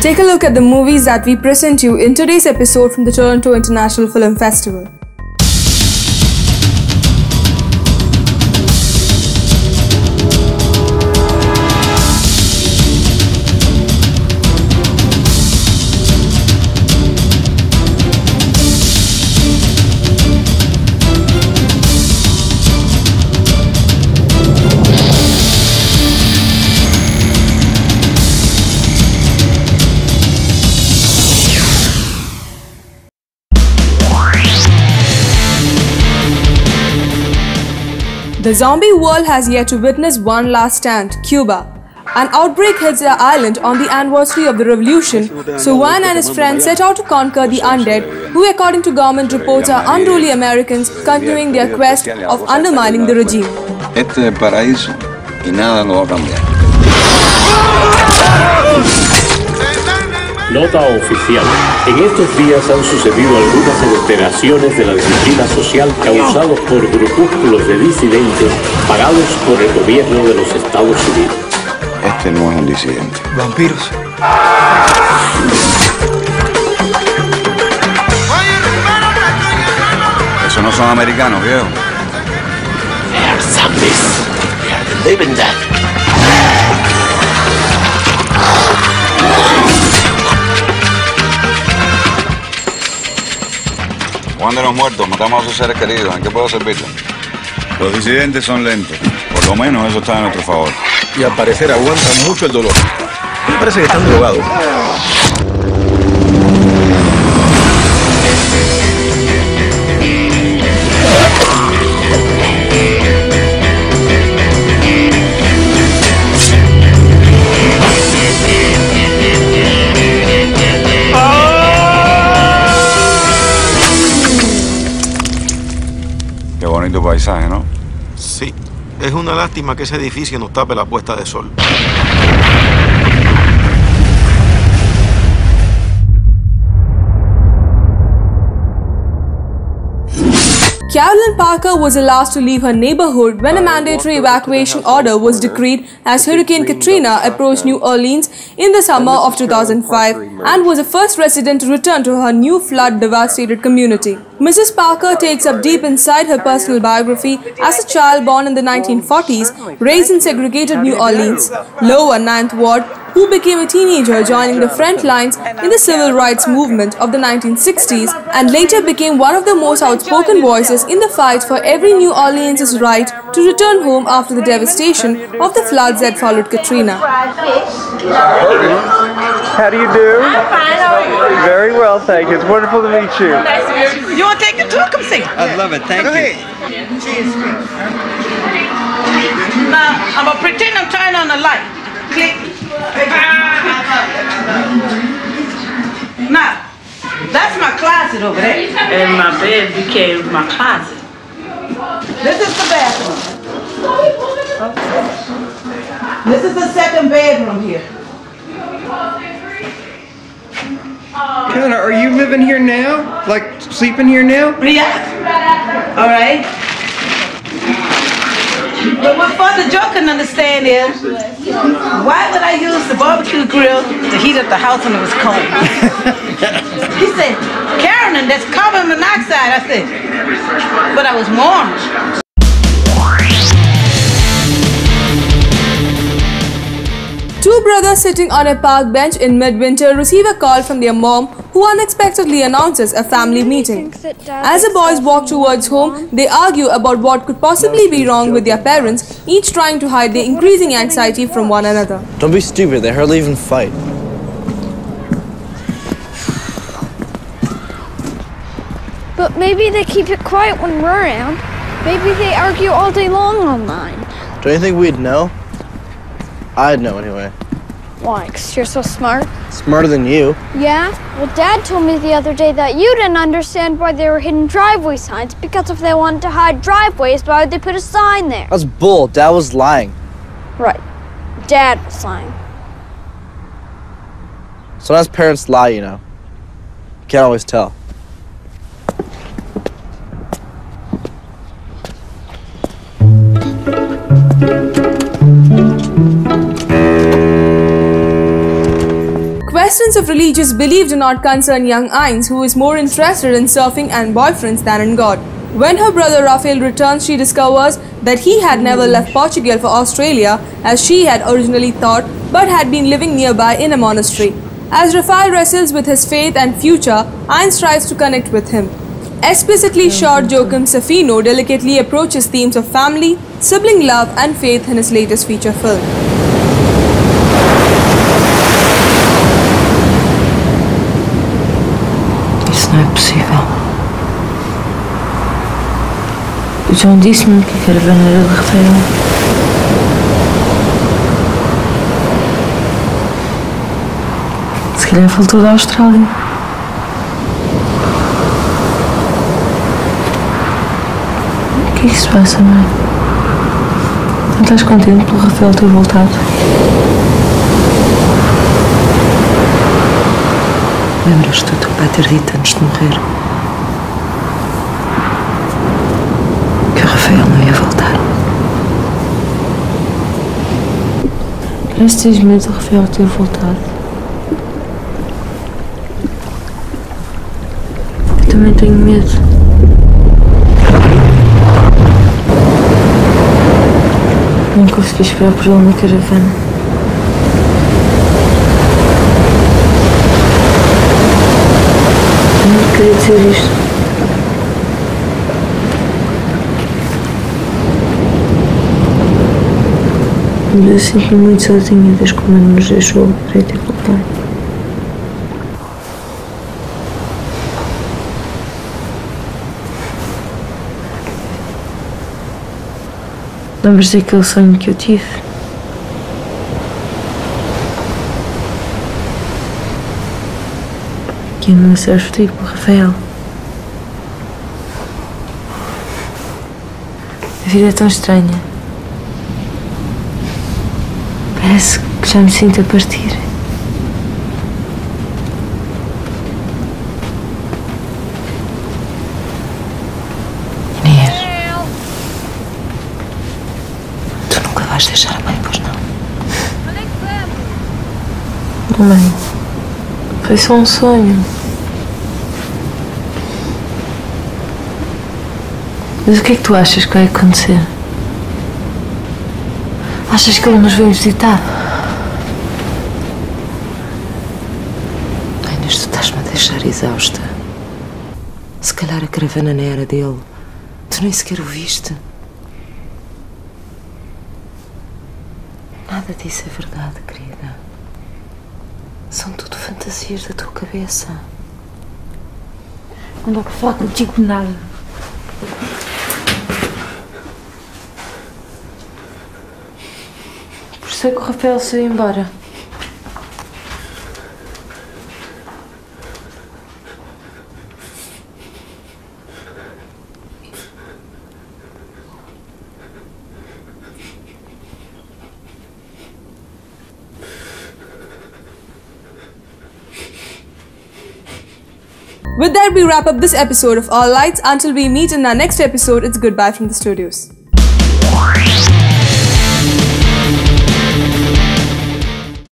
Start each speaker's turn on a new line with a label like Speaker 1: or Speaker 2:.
Speaker 1: Take a look at the movies that we present you in today's episode from the Toronto International Film Festival. The zombie world has yet to witness one last stand, Cuba. An outbreak hits the island on the anniversary of the revolution, so Juan and his friends set out to conquer the undead, who according to government reports are unruly Americans continuing their quest of undermining the regime.
Speaker 2: Este es el paraíso y nada lo va a cambiar.
Speaker 3: Nota oficial. En estos días han sucedido algunas alteraciones de la disciplina social causados por grupúsculos de disidentes pagados por el gobierno de los Estados Unidos.
Speaker 2: Este no es un disidente.
Speaker 4: Vampiros.
Speaker 2: Esos no son americanos, viejo.
Speaker 3: They are zombies. They are the living dead.
Speaker 2: Juan de los muertos, matamos a sus seres queridos. ¿En qué puedo servirle? Los disidentes son lentos. Por lo menos eso está a nuestro favor.
Speaker 4: Y al parecer aguantan mucho el dolor. Me parece que están drogados.
Speaker 2: Qué bonito paisaje, ¿no?
Speaker 4: Sí, es una lástima que ese edificio nos tape la puesta de sol.
Speaker 1: Carolyn Parker was the last to leave her neighborhood when a mandatory evacuation order was decreed as Hurricane Katrina approached New Orleans in the summer of 2005 and was the first resident to return to her new flood-devastated community. Mrs. Parker takes up deep inside her personal biography as a child born in the 1940s, raised in segregated New Orleans, Lower 9th Ward, who became a teenager joining the front lines in the civil rights movement of the 1960s and later became one of the most outspoken voices in the fight for every New Orleans' right to return home after the devastation of the floods that followed Katrina.
Speaker 5: How do you do?
Speaker 6: I'm fine, how are you?
Speaker 5: Very well, thank you. It's wonderful to meet you.
Speaker 6: Nice to meet you. You want to take a tour? Come see.
Speaker 5: I'd love it, thank you.
Speaker 6: Now, I'm going to pretend I'm turning on the light. Click. Now, that's my closet over there. And my bed became my closet. This is the bathroom. This is the second bedroom here.
Speaker 5: Connor, are you living here now? Like, sleeping here now?
Speaker 6: Yeah. All right. But what Father Joe couldn't understand is, why would I use the barbecue grill to heat up the house when it was cold? He said, Carolyn, that's carbon monoxide. I said, but I was warm.
Speaker 1: Two brothers sitting on a park bench in midwinter receive a call from their mom, who unexpectedly announces a family meeting. As the boys walk towards home, they argue about what could possibly be wrong with their parents, each trying to hide their increasing anxiety from one another.
Speaker 7: Don't be stupid, they hardly even fight.
Speaker 8: But maybe they keep it quiet when we're around. Maybe they argue all day long online.
Speaker 7: Don't you think we'd know? I'd know anyway.
Speaker 8: Why? 'Cause you're so smart?
Speaker 7: Smarter than you.
Speaker 8: Yeah? Well, Dad told me the other day that you didn't understand why there were hidden driveway signs, because if they wanted to hide driveways, why would they put a sign there?
Speaker 7: That's bull. Dad was lying.
Speaker 8: Right. Dad was lying.
Speaker 7: Sometimes parents lie, you know. You can't always tell.
Speaker 1: Questions of religious belief do not concern young Ines, who is more interested in surfing and boyfriends than in God. When her brother Rafael returns, she discovers that he had never left Portugal for Australia as she had originally thought, but had been living nearby in a monastery. As Rafael wrestles with his faith and future, Ines tries to connect with him. Explicitly shot Joaquim Safino delicately approaches themes of family, sibling love and faith in his latest feature film.
Speaker 9: Isso não é possível. O João disse-me que a caravana era de Rafael. Se calhar voltou da Austrália. O que é que se passa, mãe? Não estás contente pelo Rafael ter voltado? Lembras-te do teu pai ter dito antes de morrer que o Rafael não ia voltar? Parece que tens medo do Rafael ter voltado. Eu também tenho medo. Não consegui esperar por ele na caravana. Eu não queria dizer isto. Mas eu sinto-me muito sozinha desde que o mano nos deixou para ir ter com o pai. Lembras daquele sonho que eu tive? Que ia me lançar fodido com o Rafael. A vida é tão estranha. Parece que já me sinto a partir. Inês, tu nunca vais deixar a mãe, pois não? Não, mãe. Foi só um sonho. Mas o que é que tu achas que vai acontecer? Achas que ele nos veio visitar? Ai, Inês, tu estás-me a deixar exausta. Se calhar a caravana não era dele. Tu nem sequer o viste. Nada disso é verdade, querida. São tudo fantasias da tua cabeça. Não dá para falar contigo nada. Por isso é que o Rafael saiu embora.
Speaker 1: With that, we wrap up this episode of All Lights. Until we meet in our next episode, it's goodbye from the studios.